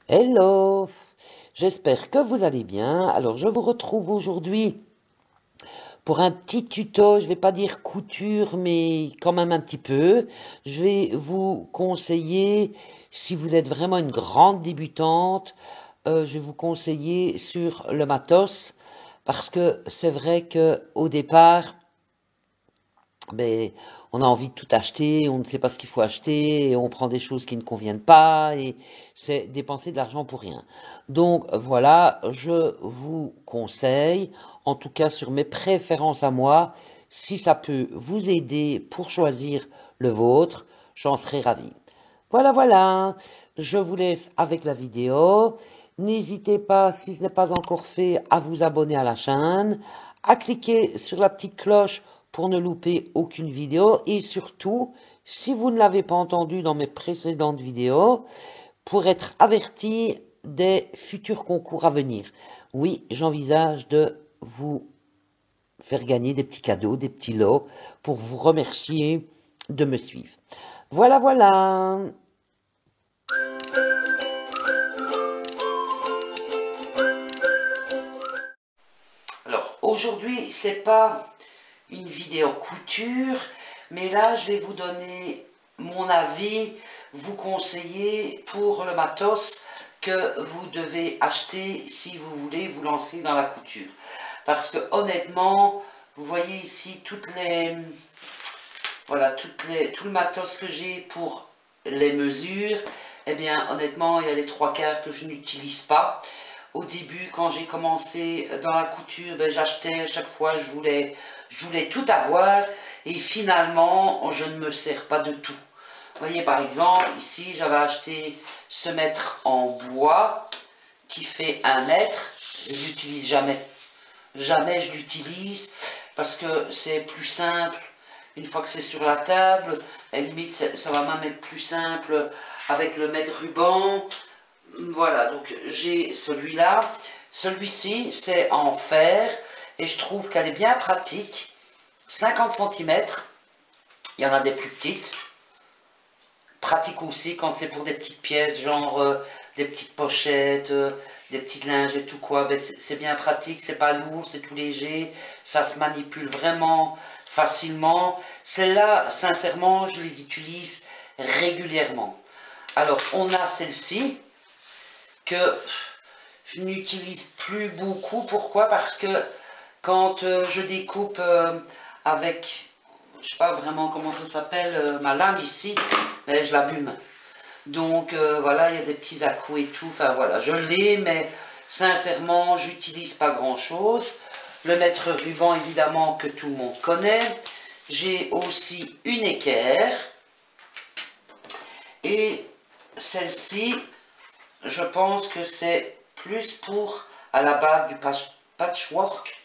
Hello, j'espère que vous allez bien. Alors je vous retrouve aujourd'hui pour un petit tuto, je vais pas dire couture, mais quand même un petit peu. Je vais vous conseiller, si vous êtes vraiment une grande débutante, je vais vous conseiller sur le matos, parce que c'est vrai que au départ, ben, on a envie de tout acheter, on ne sait pas ce qu'il faut acheter, et on prend des choses qui ne conviennent pas, et c'est dépenser de l'argent pour rien. Donc voilà, je vous conseille, en tout cas sur mes préférences à moi, si ça peut vous aider pour choisir le vôtre, j'en serai ravi. Voilà, voilà, je vous laisse avec la vidéo. N'hésitez pas, si ce n'est pas encore fait, à vous abonner à la chaîne, à cliquer sur la petite cloche pour ne louper aucune vidéo et surtout, si vous ne l'avez pas entendu dans mes précédentes vidéos, pour être averti des futurs concours à venir. Oui, j'envisage de vous faire gagner des petits cadeaux, des petits lots pour vous remercier de me suivre. Voilà, voilà. Alors, aujourd'hui, c'est pas une vidéo couture, mais là, je vais vous donner mon avis, vous conseiller pour le matos que vous devez acheter si vous voulez vous lancer dans la couture. Parce que honnêtement, vous voyez ici voilà, tout le matos que j'ai pour les mesures. Eh bien, honnêtement, il y a les trois quarts que je n'utilise pas. Au début, quand j'ai commencé dans la couture, ben, j'achetais à chaque fois, je voulais tout avoir. Et finalement, je ne me sers pas de tout. Vous voyez, par exemple, ici, j'avais acheté ce mètre en bois qui fait 1 mètre. Je l'utilise jamais. Jamais je l'utilise parce que c'est plus simple une fois que c'est sur la table. À la limite, ça va même être plus simple avec le mètre ruban. Voilà, donc j'ai celui-là. Celui-ci, c'est en fer et je trouve qu'elle est bien pratique. 50 cm, il y en a des plus petites. Pratique aussi quand c'est pour des petites pièces, genre des petites pochettes, des petites lingettes, tout quoi. Ben, c'est bien pratique, c'est pas lourd, c'est tout léger. Ça se manipule vraiment facilement. Celles-là, sincèrement, je les utilise régulièrement. Alors, on a celle-ci que je n'utilise plus beaucoup. Pourquoi? Parce que quand je découpe avec, je sais pas vraiment comment ça s'appelle, ma lame ici, ben, je l'abîme. Donc voilà, il y a des petits à-coups et tout. Enfin voilà, je l'ai, mais sincèrement, j'utilise pas grand-chose. Le mètre ruban, évidemment, que tout le monde connaît. J'ai aussi une équerre. Et celle-ci, je pense que c'est plus pour à la base du patchwork.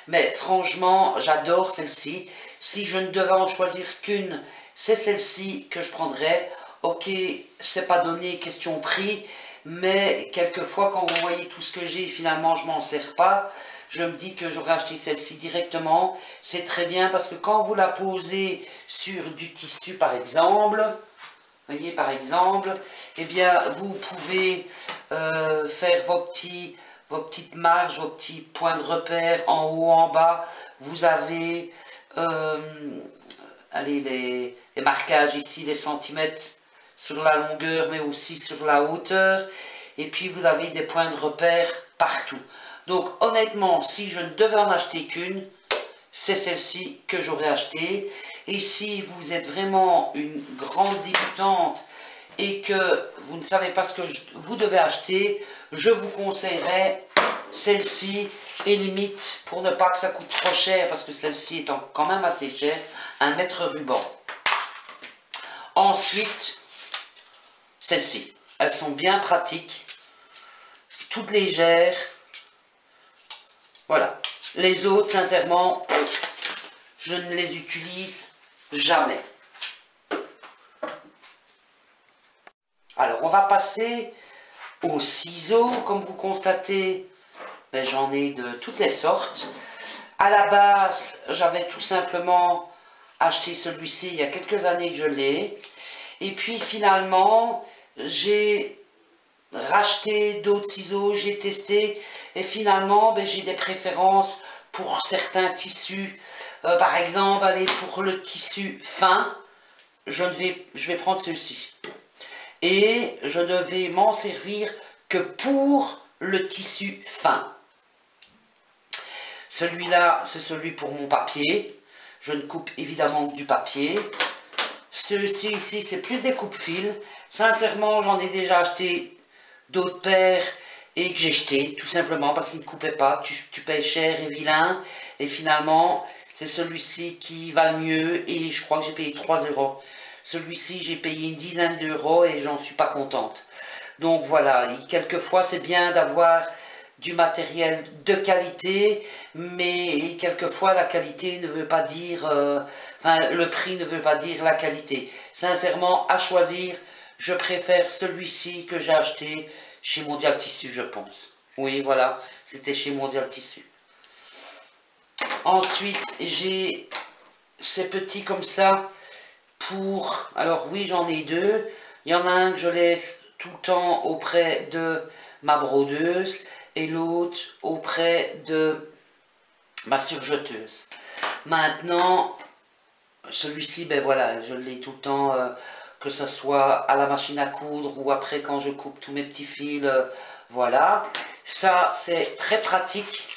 Mais franchement, j'adore celle-ci. Si je ne devais en choisir qu'une, c'est celle-ci que je prendrais. Ok, c'est pas donné, question prix. Mais quelquefois, quand vous voyez tout ce que j'ai, finalement, je m'en sers pas. Je me dis que j'aurais acheté celle-ci directement. C'est très bien parce que quand vous la posez sur du tissu, par exemple, voyez, par exemple, eh bien, vous pouvez faire vos petites marges, vos petits points de repère en haut, en bas. Vous avez allez, les marquages ici, les centimètres sur la longueur, mais aussi sur la hauteur. Et puis, vous avez des points de repère partout. Donc, honnêtement, si je ne devais en acheter qu'une, c'est celle-ci que j'aurais achetée. Et si vous êtes vraiment une grande débutante et que vous ne savez pas ce que vous devez acheter, je vous conseillerais celle-ci et limite, pour ne pas que ça coûte trop cher, parce que celle-ci est quand même assez chère, un mètre ruban. Ensuite, celles-ci, elles sont bien pratiques, toutes légères. Voilà. Les autres, sincèrement, je ne les utilise jamais. Alors, on va passer aux ciseaux. Comme vous constatez, ben, j'en ai de toutes les sortes. À la base, j'avais tout simplement acheté celui-ci il y a quelques années que je l'ai. Et puis finalement, j'ai racheté d'autres ciseaux, j'ai testé et finalement ben, j'ai des préférences pour certains tissus. Par exemple, allez, pour le tissu fin, je vais prendre celui-ci. Et je ne vais m'en servir que pour le tissu fin. Celui-là, c'est celui pour mon papier. Je ne coupe évidemment que du papier. Celui-ci ici, c'est plus des coupe-fils. Sincèrement, j'en ai déjà acheté d'autres paires et que j'ai jeté, tout simplement parce qu'ils ne coupaient pas. Tu payes cher et vilain. Et finalement, c'est celui-ci qui va le mieux. Et je crois que j'ai payé 3 €. Celui-ci, j'ai payé une dizaine d'euros et j'en suis pas contente. Donc voilà, quelquefois c'est bien d'avoir du matériel de qualité, mais quelquefois la qualité ne veut pas dire, enfin le prix ne veut pas dire la qualité. Sincèrement, à choisir, je préfère celui-ci que j'ai acheté chez Mondial Tissu, je pense. Oui, voilà, c'était chez Mondial Tissu. Ensuite, j'ai ces petits comme ça pour... Alors oui, j'en ai deux. Il y en a un que je laisse tout le temps auprès de ma brodeuse et l'autre auprès de ma surjeteuse. Maintenant, celui-ci, ben voilà, je l'ai tout le temps, que ce soit à la machine à coudre ou après quand je coupe tous mes petits fils, voilà. Ça, c'est très pratique.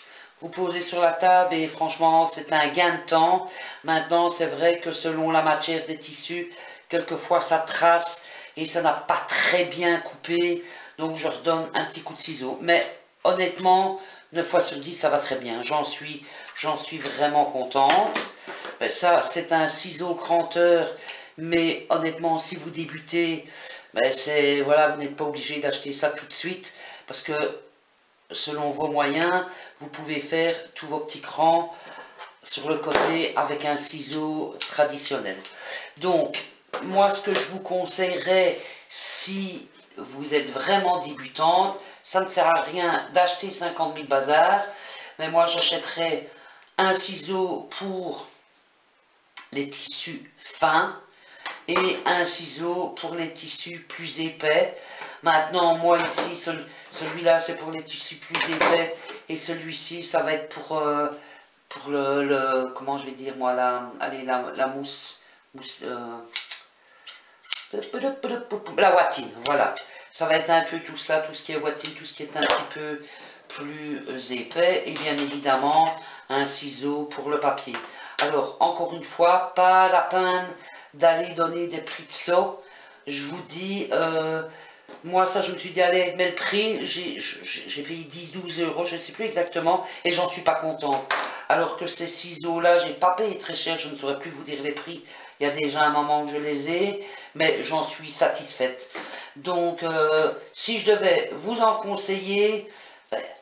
Vous posez sur la table et franchement, c'est un gain de temps. Maintenant, c'est vrai que selon la matière des tissus, quelquefois ça trace et ça n'a pas très bien coupé. Donc, je redonne un petit coup de ciseau. Mais honnêtement, 9 fois sur 10, ça va très bien. J'en suis vraiment contente. Ça, c'est un ciseau cranteur. Mais honnêtement, si vous débutez, voilà, vous n'êtes pas obligé d'acheter ça tout de suite. Parce que selon vos moyens, vous pouvez faire tous vos petits crans sur le côté avec un ciseau traditionnel. Donc, moi, ce que je vous conseillerais, si vous êtes vraiment débutante, ça ne sert à rien d'acheter 50 000 bazars, mais moi, j'achèterais un ciseau pour les tissus fins et un ciseau pour les tissus plus épais. Maintenant, moi ici, celui-là, c'est pour les tissus plus épais. Et celui-ci, ça va être pour comment je vais dire, moi, la mousse la watine, voilà. Ça va être un peu tout ça, tout ce qui est watine, tout ce qui est un petit peu plus épais. Et bien évidemment, un ciseau pour le papier. Alors, encore une fois, pas la peine d'aller donner des prix de saut. Je vous dis... moi, ça, je me suis dit, allez, mais le prix, j'ai payé 10-12 €, je ne sais plus exactement, et j'en suis pas contente. Alors que ces ciseaux-là, j'ai pas payé très cher, je ne saurais plus vous dire les prix. Il y a déjà un moment que je les ai, mais j'en suis satisfaite. Donc, si je devais vous en conseiller,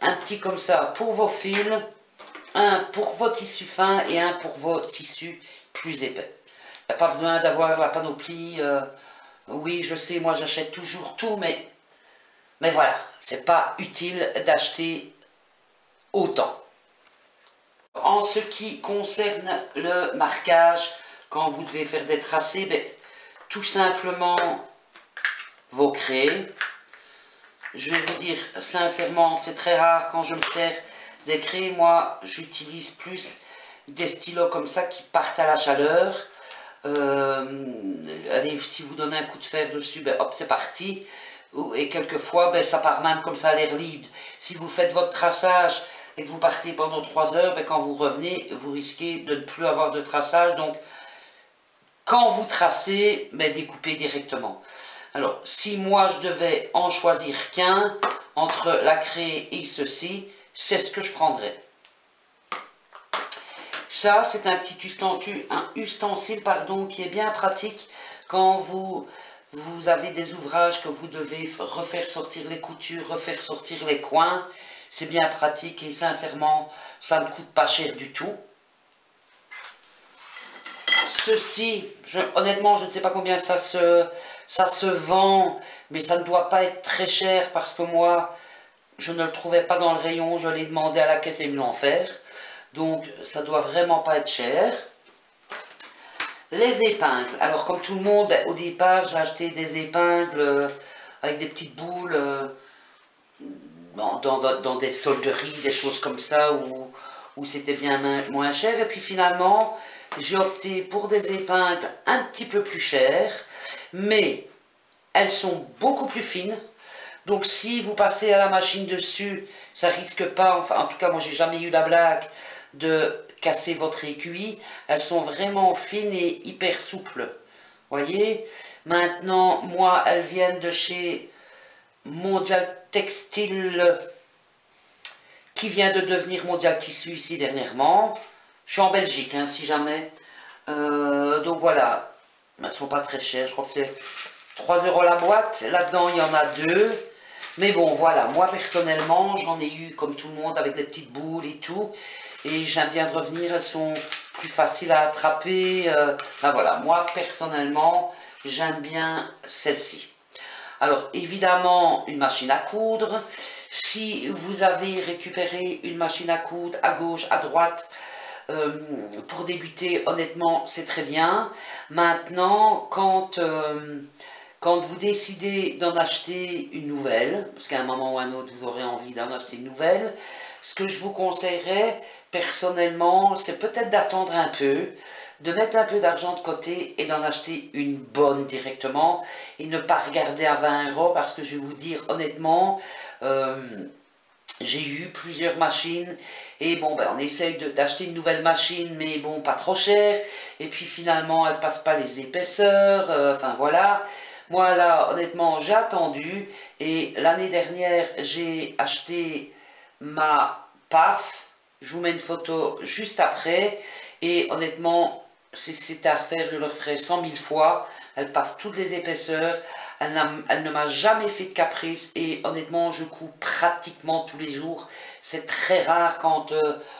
un petit comme ça pour vos fils, un pour vos tissus fins et un pour vos tissus plus épais. Il n'y a pas besoin d'avoir la panoplie... oui, je sais, moi j'achète toujours tout, mais voilà, c'est pas utile d'acheter autant. En ce qui concerne le marquage, quand vous devez faire des tracés, tout simplement vos craies. Je vais vous dire sincèrement, c'est très rare quand je me sers des craies. Moi, j'utilise plus des stylos comme ça qui partent à la chaleur. Allez, si vous donnez un coup de fer dessus, hop, c'est parti. Et quelquefois, ça part même comme ça à l'air libre. Si vous faites votre traçage et que vous partez pendant 3 heures, quand vous revenez, vous risquez de ne plus avoir de traçage. Donc, quand vous tracez, découpez directement. Alors, si moi je devais en choisir qu'un, entre la craie et ceci, c'est ce que je prendrais. Ça, c'est un petit ustensile, qui est bien pratique quand vous avez des ouvrages que vous devez refaire sortir les coutures, refaire sortir les coins. C'est bien pratique et sincèrement, ça ne coûte pas cher du tout. Ceci, honnêtement, je ne sais pas combien ça se vend, mais ça ne doit pas être très cher parce que moi, je ne le trouvais pas dans le rayon, je l'ai demandé à la caisse et ils me l'ont offert. Donc, ça doit vraiment pas être cher. Les épingles. Alors, comme tout le monde, au départ, j'ai acheté des épingles avec des petites boules. dans des solderies, des choses comme ça, où c'était bien moins cher. Et puis finalement, j'ai opté pour des épingles un petit peu plus chères, mais elles sont beaucoup plus fines. Donc si vous passez à la machine dessus, ça risque pas, enfin en tout cas moi j'ai jamais eu la blague de casser votre aiguille. Elles sont vraiment fines et hyper souples. Voyez. Maintenant, moi, elles viennent de chez Mondial Textile, qui vient de devenir Mondial Tissu ici dernièrement. Je suis en Belgique, hein, si jamais. Donc voilà, elles ne sont pas très chères, je crois que c'est 3 € la boîte. Là-dedans, il y en a 2. Mais bon, voilà, moi personnellement, j'en ai eu comme tout le monde avec des petites boules et tout. Et j'aime bien de revenir, elles sont plus faciles à attraper. Ben voilà, moi personnellement, j'aime bien celle-ci. Alors évidemment, une machine à coudre. Si vous avez récupéré une machine à coudre à gauche, à droite, pour débuter, honnêtement, c'est très bien. Maintenant, quand vous décidez d'en acheter une nouvelle, parce qu'à un moment ou à un autre, vous aurez envie d'en acheter une nouvelle, ce que je vous conseillerais, personnellement, c'est peut-être d'attendre un peu, de mettre un peu d'argent de côté et d'en acheter une bonne directement, et ne pas regarder à 20 €, parce que je vais vous dire, honnêtement, j'ai eu plusieurs machines, et bon, ben, on essaye d'acheter une nouvelle machine, mais bon, pas trop cher, et puis finalement, elle passe pas les épaisseurs, enfin voilà. Moi là, honnêtement, j'ai attendu, et l'année dernière, j'ai acheté ma PAF, je vous mets une photo juste après, et honnêtement, si c'était à refaire, je le referai 100 000 fois, elle passe toutes les épaisseurs, elle ne m'a jamais fait de caprice, et honnêtement, je couds pratiquement tous les jours, c'est très rare quand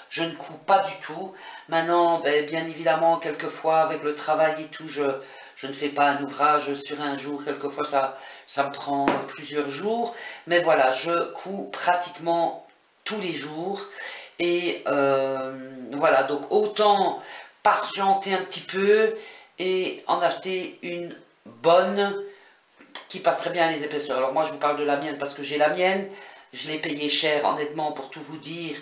je ne couds pas du tout. Maintenant, ben, bien évidemment, quelquefois, avec le travail et tout, je ne fais pas un ouvrage sur un jour, quelquefois ça me prend plusieurs jours, mais voilà, je couds pratiquement tous les jours, et voilà, donc autant patienter un petit peu et en acheter une bonne qui passe très bien les épaisseurs. Alors moi je vous parle de la mienne parce que j'ai la mienne, je l'ai payée cher honnêtement pour tout vous dire,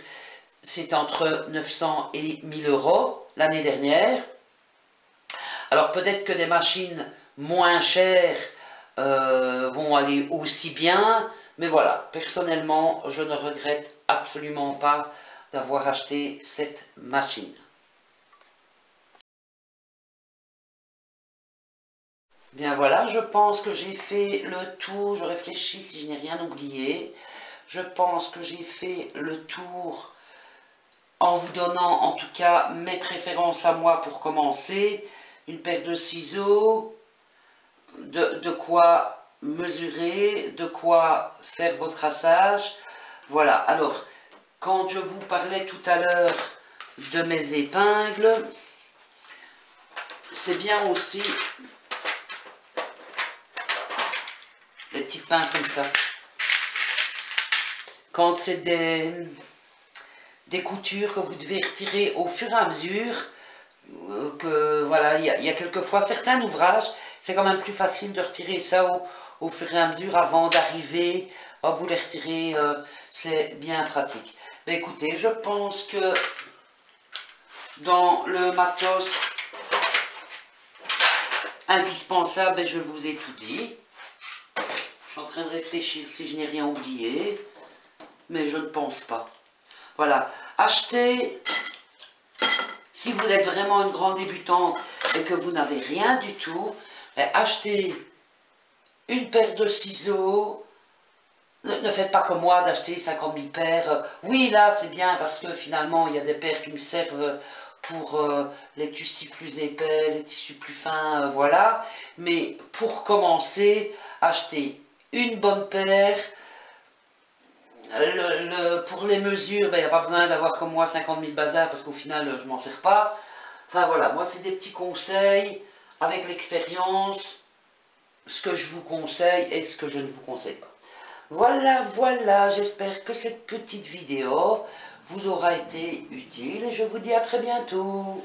c'est entre 900 et 1000 € l'année dernière. Alors peut-être que des machines moins chères vont aller aussi bien, mais voilà, personnellement, je ne regrette absolument pas d'avoir acheté cette machine. Bien voilà, je pense que j'ai fait le tour, je réfléchis si je n'ai rien oublié. Je pense que j'ai fait le tour en vous donnant en tout cas mes préférences à moi pour commencer. Une paire de ciseaux, de quoi mesurer, de quoi faire vos traçages. Voilà, alors, quand je vous parlais tout à l'heure de mes épingles, c'est bien aussi les petites pinces comme ça. Quand c'est des coutures que vous devez retirer au fur et à mesure, que voilà, il y a quelquefois certains ouvrages, c'est quand même plus facile de retirer ça au fur et à mesure avant d'arriver, vous les retirez, c'est bien pratique. Mais écoutez, je pense que dans le matos indispensable, je vous ai tout dit. Je suis en train de réfléchir si je n'ai rien oublié, mais je ne pense pas. Voilà, achetez, si vous êtes vraiment une grande débutante et que vous n'avez rien du tout, achetez une paire de ciseaux. Ne faites pas comme moi d'acheter 50 000 paires. Oui, là, c'est bien parce que finalement, il y a des paires qui me servent pour les tissus plus épais, les tissus plus fins, voilà. Mais pour commencer, achetez une bonne paire. Pour les mesures, il n'y a pas besoin d'avoir comme moi 50 000 bazars parce qu'au final, je m'en sers pas. Enfin voilà, moi, c'est des petits conseils avec l'expérience, ce que je vous conseille et ce que je ne vous conseille pas. Voilà, voilà, j'espère que cette petite vidéo vous aura été utile et je vous dis à très bientôt.